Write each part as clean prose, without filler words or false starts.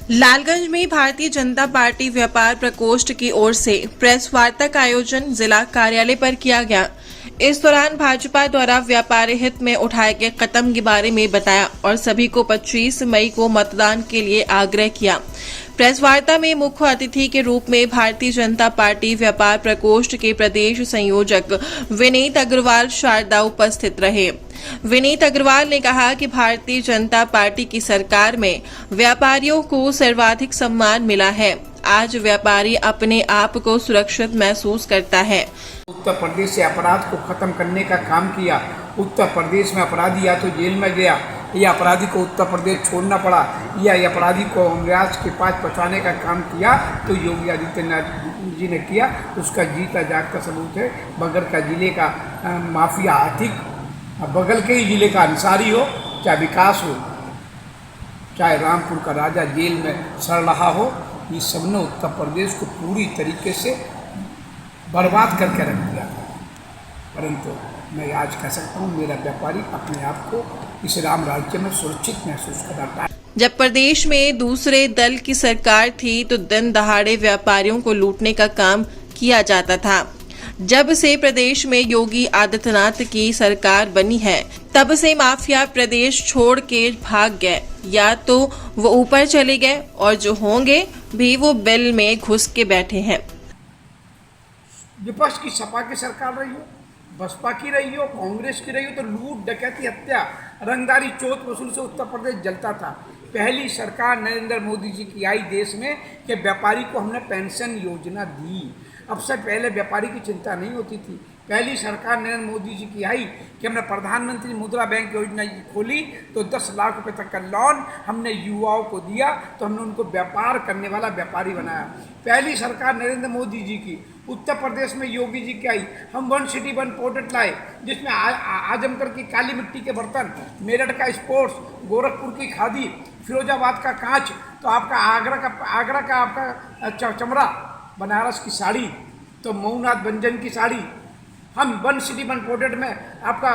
लालगंज में भारतीय जनता पार्टी व्यापार प्रकोष्ठ की ओर से प्रेस वार्ता का आयोजन जिला कार्यालय पर किया गया। इस दौरान भाजपा द्वारा व्यापारी हित में उठाए गए कदम के बारे में बताया और सभी को 25 मई को मतदान के लिए आग्रह किया। प्रेस वार्ता में मुख्य अतिथि के रूप में भारतीय जनता पार्टी व्यापार प्रकोष्ठ के प्रदेश संयोजक विनीत अग्रवाल शारदा उपस्थित रहे। विनीत अग्रवाल ने कहा कि भारतीय जनता पार्टी की सरकार में व्यापारियों को सर्वाधिक सम्मान मिला है। आज व्यापारी अपने आप को सुरक्षित महसूस करता है। उत्तर प्रदेश से अपराध को खत्म करने का काम किया। उत्तर प्रदेश में अपराधी या तो जेल में गया या अपराधी को उत्तर प्रदेश छोड़ना पड़ा या अपराधी को अमराज के पास पहुँचाने का काम किया तो योगी आदित्यनाथ जी ने किया। उसका जीता जागता सबूत है। बगल का जिले का माफिया आर्थिक, बगल के ही जिले का अंसारी हो, चाहे विकास हो, चाहे रामपुर का राजा जेल में सड़ रहा हो, ये सबने उत्तर प्रदेश को पूरी तरीके से बर्बाद करके रख दिया था। परंतु मैं आज कह सकता हूँ मेरा व्यापारी अपने आप को इस राम राज्य में सुरक्षित महसूस कर रहा है। जब प्रदेश में दूसरे दल की सरकार थी तो दिन दहाड़े व्यापारियों को लूटने का काम किया जाता था। जब से प्रदेश में योगी आदित्यनाथ की सरकार बनी है तब से माफिया प्रदेश छोड़ के भाग गए, या तो वो ऊपर चले गए और जो होंगे भी वो बिल में घुस के बैठे हैं। विपक्ष की सपा की सरकार रही हो, बसपा की रही हो, कांग्रेस की रही हो, तो लूट, डकैती, हत्या, रंगदारी, चोट वसूल से उत्तर प्रदेश जलता था। पहली सरकार नरेंद्र मोदी जी की आई देश में कि व्यापारी को हमने पेंशन योजना दी। अब से पहले व्यापारी की चिंता नहीं होती थी। पहली सरकार नरेंद्र मोदी जी की आई कि हमने प्रधानमंत्री मुद्रा बैंक योजना खोली तो 10 लाख रुपए तक का लोन हमने युवाओं को दिया, तो हमने उनको व्यापार करने वाला व्यापारी बनाया। पहली सरकार नरेंद्र मोदी जी की उत्तर प्रदेश में योगी जी की आई, हम 1 सिटी 1 प्रोडक्ट लाए जिसमें आजमगढ़ की काली मिट्टी के बर्तन, मेरठ का स्पोर्ट्स, गोरखपुर की खादी, फिरोजाबाद का कांच, तो आपका आगरा का आपका चमड़ा, बनारस की साड़ी, तो मऊनाथ बंजन की साड़ी, हम 1 सिटी 1 प्रोडक्ट में आपका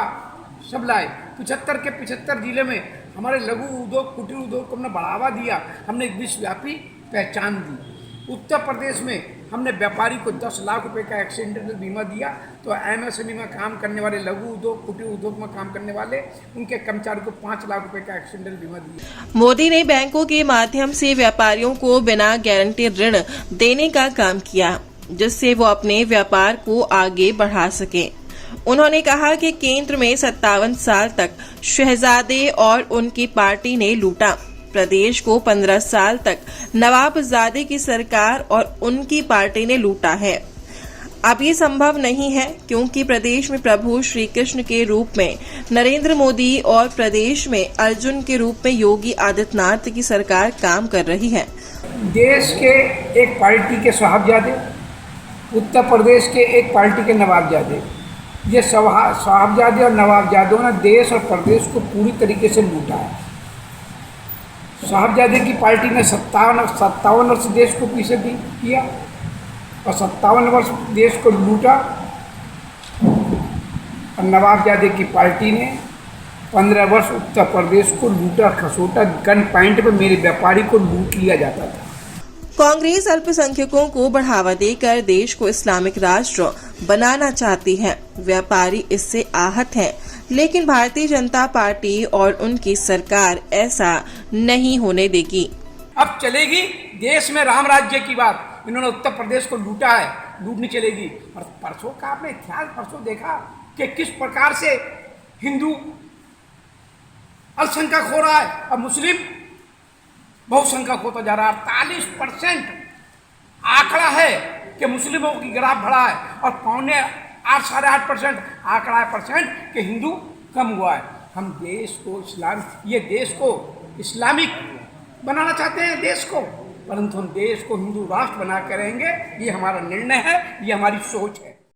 सब लाए। 75 के 75 जिले में हमारे लघु उद्योग, कुटीर उद्योग को हमने बढ़ावा दिया। हमने एक विश्वव्यापी पहचान दी। उत्तर प्रदेश में हमने व्यापारी को 10 लाख रुपए का एक्सीडेंटल बीमा दिया, तो एमएसएमई में काम करने वाले, लघु उद्योग, कुटीर उद्योग में काम करने वाले, उनके कर्मचारी को 5 लाख रुपए का एक्सीडेंटल बीमा दिया। मोदी ने बैंकों के माध्यम से व्यापारियों को बिना गारंटी ऋण देने का काम किया, जिससे वो अपने व्यापार को आगे बढ़ा सके। उन्होंने कहा कि केंद्र में 57 साल तक शहजादे और उनकी पार्टी ने लूटा। प्रदेश को 15 साल तक नवाबजादे की सरकार और उनकी पार्टी ने लूटा है। अब ये संभव नहीं है क्योंकि प्रदेश में प्रभु श्री कृष्ण के रूप में नरेंद्र मोदी और प्रदेश में अर्जुन के रूप में योगी आदित्यनाथ की सरकार काम कर रही है। देश के एक पार्टी के साहबजादे, उत्तर प्रदेश के एक पार्टी के नवाबजादे, ये साहबजादे और नवाबजादों ने देश और प्रदेश को पूरी तरीके से लूटा है। साहबजादे की पार्टी ने 57 वर्ष देश को पीछे किया और 57 वर्ष देश को लूटा, और नवाबजादे की पार्टी ने 15 वर्ष उत्तर प्रदेश को लूटा, खसोटा। गन पॉइंट पे मेरे व्यापारी को लूट लिया जाता था। कांग्रेस अल्पसंख्यकों को बढ़ावा देकर देश को इस्लामिक राष्ट्र बनाना चाहती है। व्यापारी इससे आहत हैं, लेकिन भारतीय जनता पार्टी और उनकी सरकार ऐसा नहीं होने देगी। अब चलेगी देश में राम राज्य की बात। इन्होंने उत्तर प्रदेश को लूटा है, लूटनी चलेगी। और परसों का आपने इतिहास परसों देखा कि किस प्रकार से हिंदू अल्पसंख्यक हो रहा है और मुस्लिम बहुसंख्यक होता जा रहा है। 48% आंकड़ा है कि मुस्लिमों की ग्राफ बढ़ा है और 8.5 साढ़े 8% आंकड़ा है परसेंट कि हिंदू कम हुआ है। हम देश को ये देश को इस्लामिक बनाना चाहते हैं देश को, परंतु हम देश को हिंदू राष्ट्र बना के रहेंगे। ये हमारा निर्णय है, ये हमारी सोच है।